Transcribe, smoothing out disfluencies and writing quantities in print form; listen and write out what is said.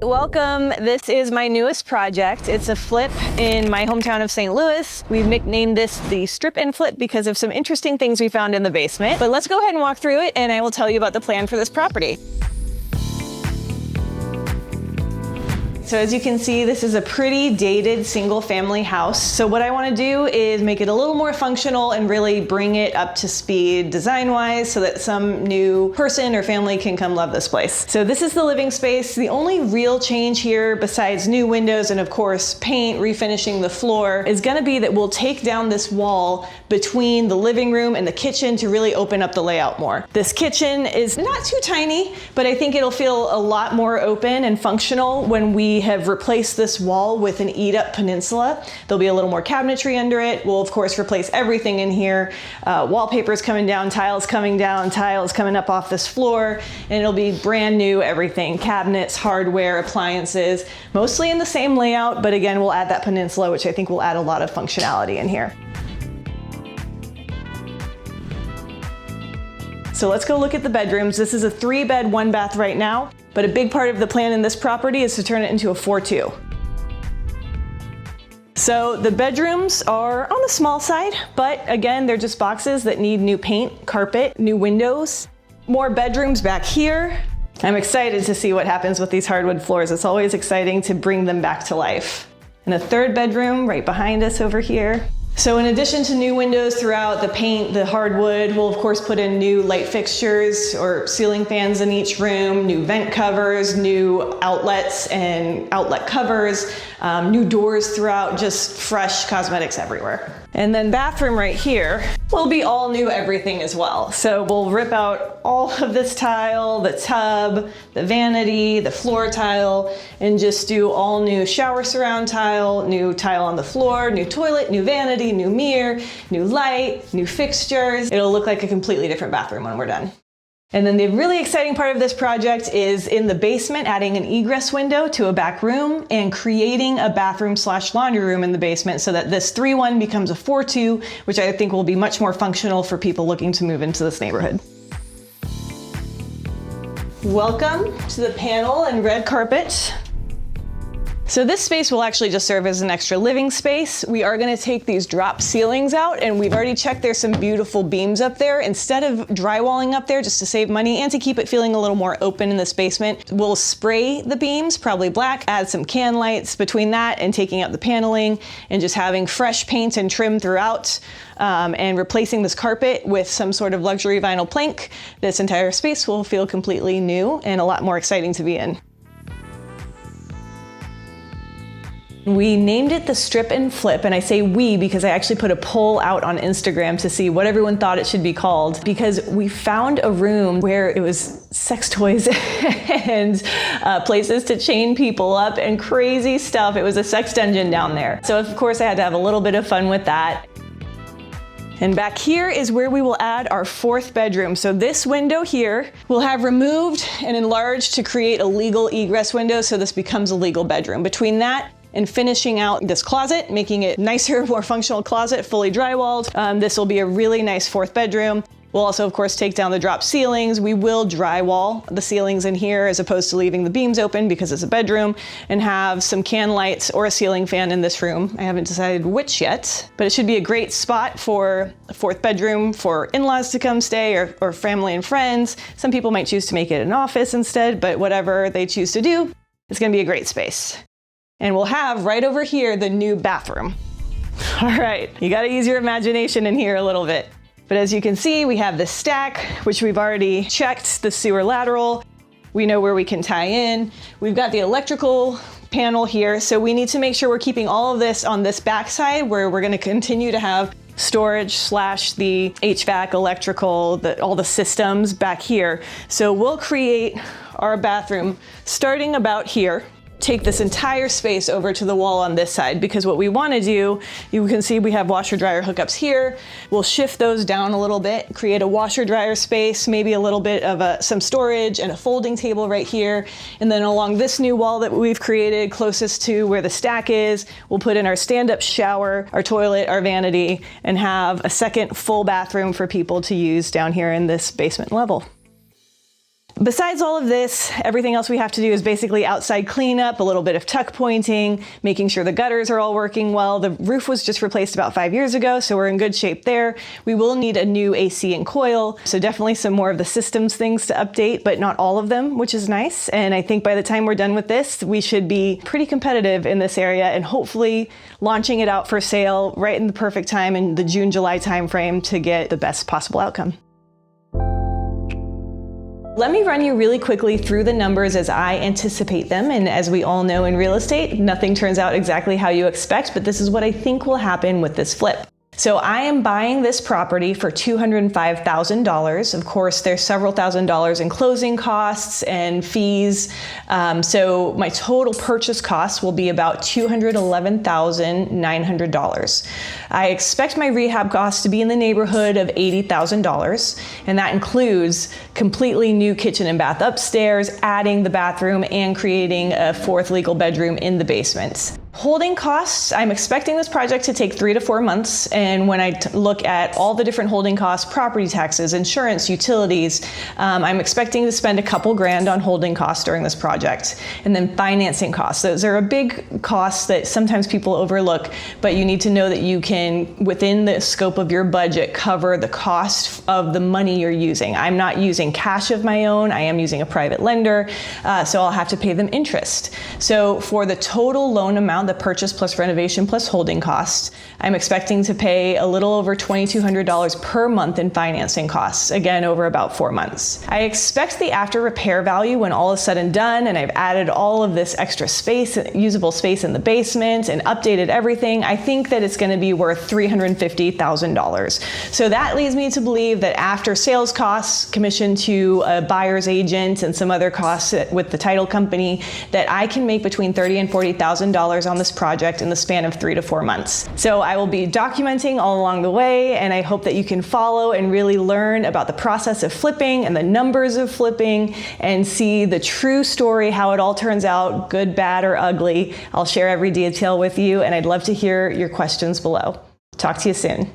Welcome. This is my newest project. It's a flip in my hometown of St. Louis. We've nicknamed this the strip and flip because of some interesting things we found in the basement. But let's go ahead and walk through it and I will tell you about the plan for this property. So as you can see, this is a pretty dated single family house. So what I want to do is make it a little more functional and really bring it up to speed design-wise so that some new person or family can come love this place. So this is the living space. The only real change here, besides new windows and of course paint, refinishing the floor, is gonna be that we'll take down this wall between the living room and the kitchen to really open up the layout more. This kitchen is not too tiny, but I think it'll feel a lot more open and functional when we have replaced this wall with an eat-up peninsula. There'll be a little more cabinetry under it. We'll of course replace everything in here. Wallpaper's coming down, tiles coming down, tiles coming up off this floor, and it'll be brand new everything. Cabinets, hardware, appliances, mostly in the same layout, but again, we'll add that peninsula, which I think will add a lot of functionality in here. So let's go look at the bedrooms. This is a 3-bed, 1-bath right now, but a big part of the plan in this property is to turn it into a 4-2. So the bedrooms are on the small side, but again, they're just boxes that need new paint, carpet, new windows, more bedrooms back here. I'm excited to see what happens with these hardwood floors. It's always exciting to bring them back to life. And a 3rd bedroom right behind us over here. So in addition to new windows throughout, the paint, the hardwood, we'll of course put in new light fixtures or ceiling fans in each room, new vent covers, new outlets and outlet covers, new doors throughout, just fresh cosmetics everywhere. And then bathroom right here will be all new everything as well. So we'll rip out all of this tile, the tub, the vanity, the floor tile, and just do all new shower surround tile, new tile on the floor, new toilet, new vanity, new mirror, new light, new fixtures. It'll look like a completely different bathroom when we're done. And then the really exciting part of this project is in the basement, adding an egress window to a back room and creating a bathroom/laundry room in the basement so that this 3-1 becomes a 4-2, which I think will be much more functional for people looking to move into this neighborhood. Welcome to the panel and red carpet. So this space will actually just serve as an extra living space. We are gonna take these drop ceilings out, and we've already checked there's some beautiful beams up there. Instead of drywalling up there just to save money and to keep it feeling a little more open in this basement, we'll spray the beams, probably black, add some can lights between that and taking out the paneling and just having fresh paint and trim throughout. And replacing this carpet with some sort of luxury vinyl plank. This entire space will feel completely new and a lot more exciting to be in. We named it the strip and flip, and I say we because I actually put a poll out on Instagram to see what everyone thought it should be called, because we found a room where it was sex toys and places to chain people up and crazy stuff. It was a sex dungeon down there. So of course I had to have a little bit of fun with that. And back here is where we will add our 4th bedroom. So this window here we'll have removed and enlarged to create a legal egress window, so this becomes a legal bedroom. Between that and finishing out this closet, making it nicer, more functional closet, fully drywalled, this will be a really nice 4th bedroom. We'll also, of course, take down the drop ceilings. We will drywall the ceilings in here as opposed to leaving the beams open because it's a bedroom, and have some can lights or a ceiling fan in this room. I haven't decided which yet, but it should be a great spot for a 4th bedroom for in-laws to come stay or family and friends. Some people might choose to make it an office instead, but whatever they choose to do, it's gonna be a great space. And we'll have right over here the new bathroom. All right, you gotta use your imagination in here a little bit. But as you can see, we have this stack, which we've already checked, the sewer lateral. We know where we can tie in. We've got the electrical panel here, so we need to make sure we're keeping all of this on this back side where we're gonna continue to have storage / the HVAC, electrical, all the systems back here. So we'll create our bathroom starting about here. Take this entire space over to the wall on this side, because what we want to do, you can see we have washer dryer hookups here. We'll shift those down a little bit, create a washer dryer space, maybe a little bit of some storage and a folding table right here. And then along this new wall that we've created closest to where the stack is, we'll put in our stand-up shower, our toilet, our vanity, and have a second full bathroom for people to use down here in this basement level. Besides all of this, everything else we have to do is basically outside cleanup, a little bit of tuck pointing, making sure the gutters are all working well. The roof was just replaced about 5 years ago, so we're in good shape there. We will need a new AC and coil, so definitely some more of the systems things to update, but not all of them, which is nice. And I think by the time we're done with this, we should be pretty competitive in this area and hopefully launching it out for sale right in the perfect time in the June, July timeframe to get the best possible outcome. Let me run you really quickly through the numbers as I anticipate them. And as we all know in real estate, nothing turns out exactly how you expect, but this is what I think will happen with this flip. So I am buying this property for $205,000. Of course, there's several $1,000s in closing costs and fees. So my total purchase cost will be about $211,900. I expect my rehab costs to be in the neighborhood of $80,000. And that includes completely new kitchen and bath upstairs, adding the bathroom, and creating a 4th legal bedroom in the basement. Holding costs, I'm expecting this project to take 3 to 4 months. And when I look at all the different holding costs, property taxes, insurance, utilities, I'm expecting to spend a couple grand on holding costs during this project. And then financing costs. Those are a big cost that sometimes people overlook, but you need to know that you can, within the scope of your budget, cover the cost of the money you're using. I'm not using cash of my own. I am using a private lender, so I'll have to pay them interest. So for the total loan amount, the purchase plus renovation plus holding costs, I'm expecting to pay a little over $2,200 per month in financing costs, again, over about 4 months. I expect the after repair value when all is said and done, and I've added all of this extra space, usable space in the basement, and updated everything, I think that it's going to be worth $350,000. So that leads me to believe that after sales costs, commission to a buyer's agent, and some other costs with the title company, that I can make between $30,000 and $40,000 on this project in the span of 3 to 4 months. So I will be documenting all along the way, and I hope that you can follow and really learn about the process of flipping and the numbers of flipping and see the true story, how it all turns out, good, bad, or ugly. I'll share every detail with you, and I'd love to hear your questions below. Talk to you soon.